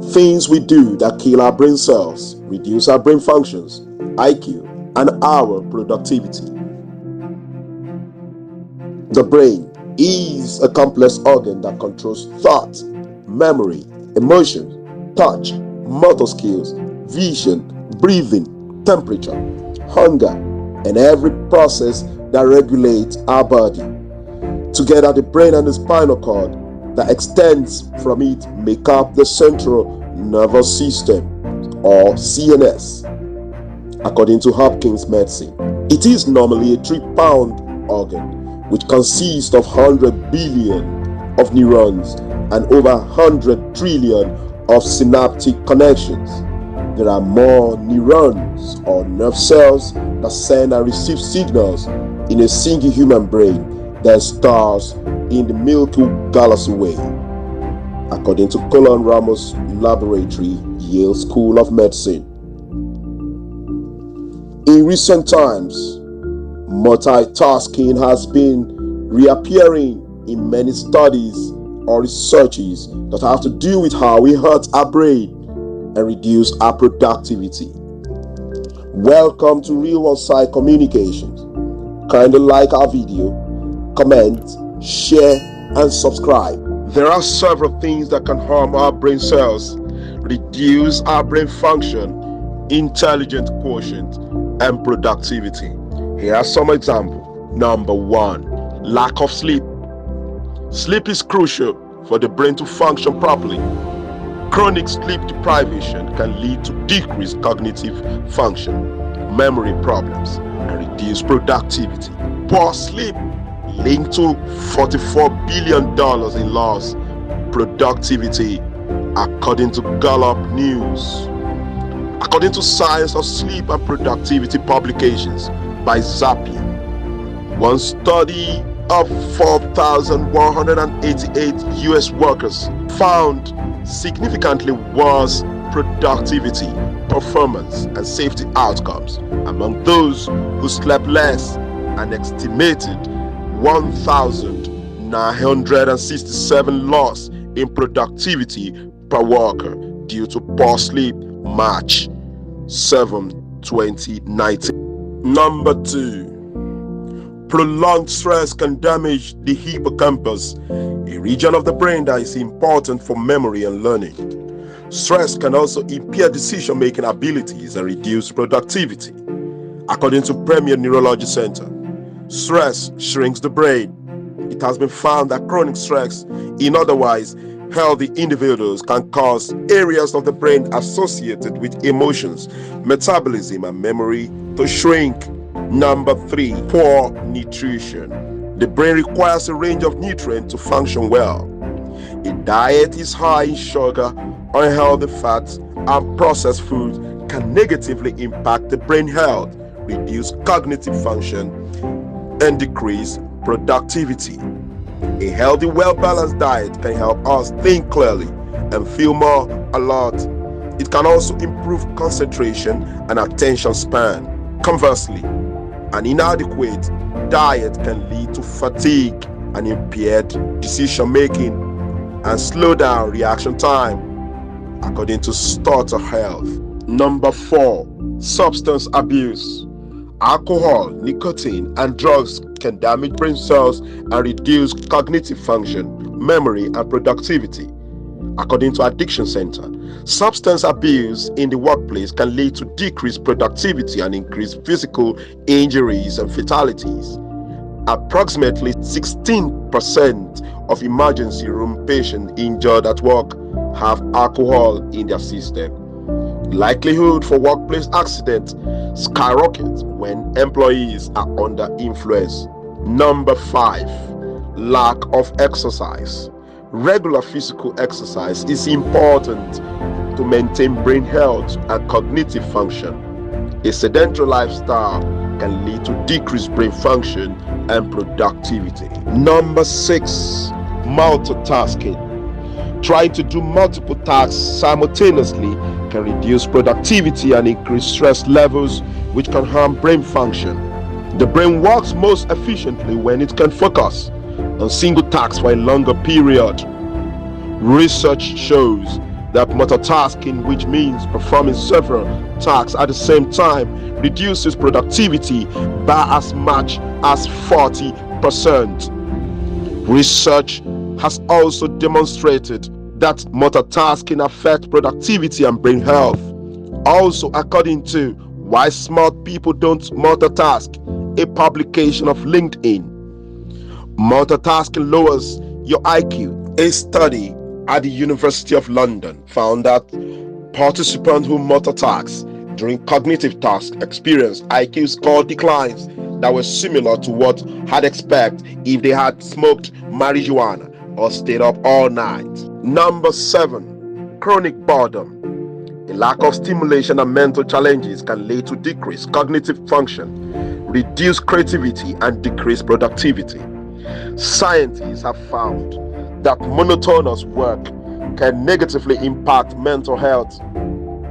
Things we do that kill our brain cells, reduce our brain functions, IQ, and our productivity. The brain is a complex organ that controls thought, memory, emotions, touch, motor skills, vision, breathing, temperature, hunger, and every process that regulates our body. Together, the brain and the spinal cord that extends from it make up the central nervous system, or CNS. According to Hopkins medicine, it is normally a 3-pound organ which consists of 100 billion of neurons and over 100 trillion of synaptic connections. There are more neurons or nerve cells that send and receive signals in a single human brain than stars in the Milky Galaxy, according to Colin Ramos Laboratory, Yale School of Medicine. In recent times, multitasking has been reappearing in many studies or researches that have to do with how we hurt our brain and reduce our productivity. Welcome to Real World Sci-Communications. Kindly like our video, comment, share, and subscribe. There are several things that can harm our brain cells, reduce our brain function, intelligence quotient, and productivity. Here are some examples. Number 1, lack of sleep. Sleep is crucial for the brain to function properly. Chronic sleep deprivation can lead to decreased cognitive function, memory problems, and reduced productivity. Poor sleep linked to $44 billion in lost productivity, according to Gallup News. According to Science of Sleep and Productivity publications by Zapier, one study of 4,188 US workers found significantly worse productivity, performance, and safety outcomes among those who slept less, an estimated 1,967 loss in productivity per worker due to poor sleep. March 7, 2019. Number 2, prolonged stress can damage the hippocampus, a region of the brain that is important for memory and learning. Stress can also impair decision-making abilities and reduce productivity. According to Premier Neurology Center, stress shrinks the brain. It has been found that chronic stress in otherwise healthy individuals can cause areas of the brain associated with emotions, metabolism, and memory to shrink. Number 3, poor nutrition. The brain requires a range of nutrients to function well. A diet is high in sugar, unhealthy fats, and processed foods can negatively impact the brain health, reduce cognitive function, and decrease productivity. A healthy, well-balanced diet can help us think clearly and feel more alert. It can also improve concentration and attention span. Conversely, an inadequate diet can lead to fatigue and impaired decision-making and slow down reaction time, according to Starter Health. Number 4, substance abuse. Alcohol, nicotine, and drugs can damage brain cells and reduce cognitive function, memory, and productivity. According to Addiction Center, substance abuse in the workplace can lead to decreased productivity and increased physical injuries and fatalities. Approximately 16% of emergency room patients injured at work have alcohol in their system. Likelihood for workplace accidents skyrockets when employees are under influence. Number 5, lack of exercise. Regular physical exercise is important to maintain brain health and cognitive function. A sedentary lifestyle can lead to decreased brain function and productivity. Number 6, multitasking. Trying to do multiple tasks simultaneously can reduce productivity and increase stress levels, which can harm brain function. The brain works most efficiently when it can focus on single tasks for a longer period. Research shows That multitasking, which means performing several tasks at the same time, reduces productivity by as much as 40%. Research has also demonstrated that multitasking affects productivity and brain health. Also, according to Why Smart People Don't Multitask, a publication of LinkedIn, multitasking lowers your IQ. A study at the University of London found that participants who multitask during cognitive tasks experienced IQ score declines that were similar to what had expected if they had smoked marijuana or stayed up all night. Number 7. Chronic boredom. A lack of stimulation and mental challenges can lead to decreased cognitive function, reduced creativity, and decreased productivity. Scientists have found that monotonous work can negatively impact mental health,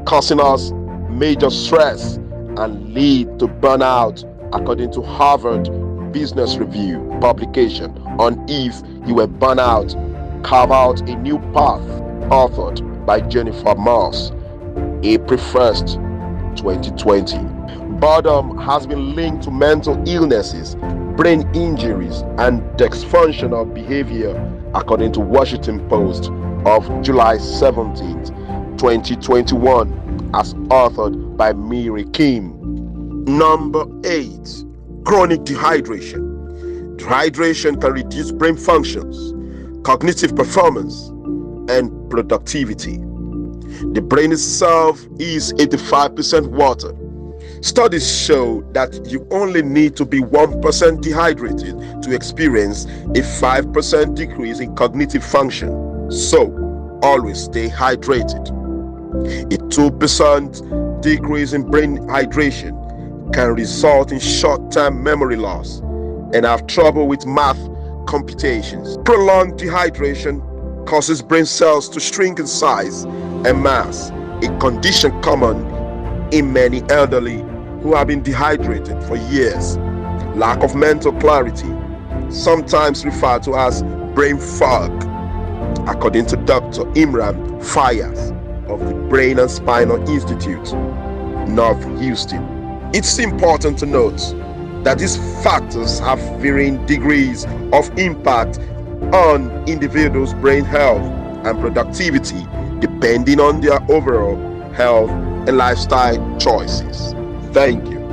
causing us major stress and lead to burnout, according to Harvard Business Review publication on If You Were Burnout, Carve Out a New Path, authored by Jennifer Moss, April 1st, 2020. Boredom has been linked to mental illnesses, brain injuries, and dysfunctional behavior, according to Washington Post of July 17th, 2021, as authored by Miri Kim. Number 8. Chronic dehydration. Dehydration can reduce brain functions, cognitive performance, and productivity. The brain itself is 85% water. Studies show that you only need to be 1% dehydrated to experience a 5% decrease in cognitive function. So, always stay hydrated. A 2% decrease in brain hydration can result in short-term memory loss and have trouble with math computations. Prolonged dehydration causes brain cells to shrink in size and mass, a condition common in many elderly who have been dehydrated for years. Lack of mental clarity, sometimes referred to as brain fog, according to Dr. Imran Fayaz of the Brain and Spinal Institute, North Houston. It's important to note that these factors have varying degrees of impact on individuals' brain health and productivity depending on their overall health and lifestyle choices. Thank you.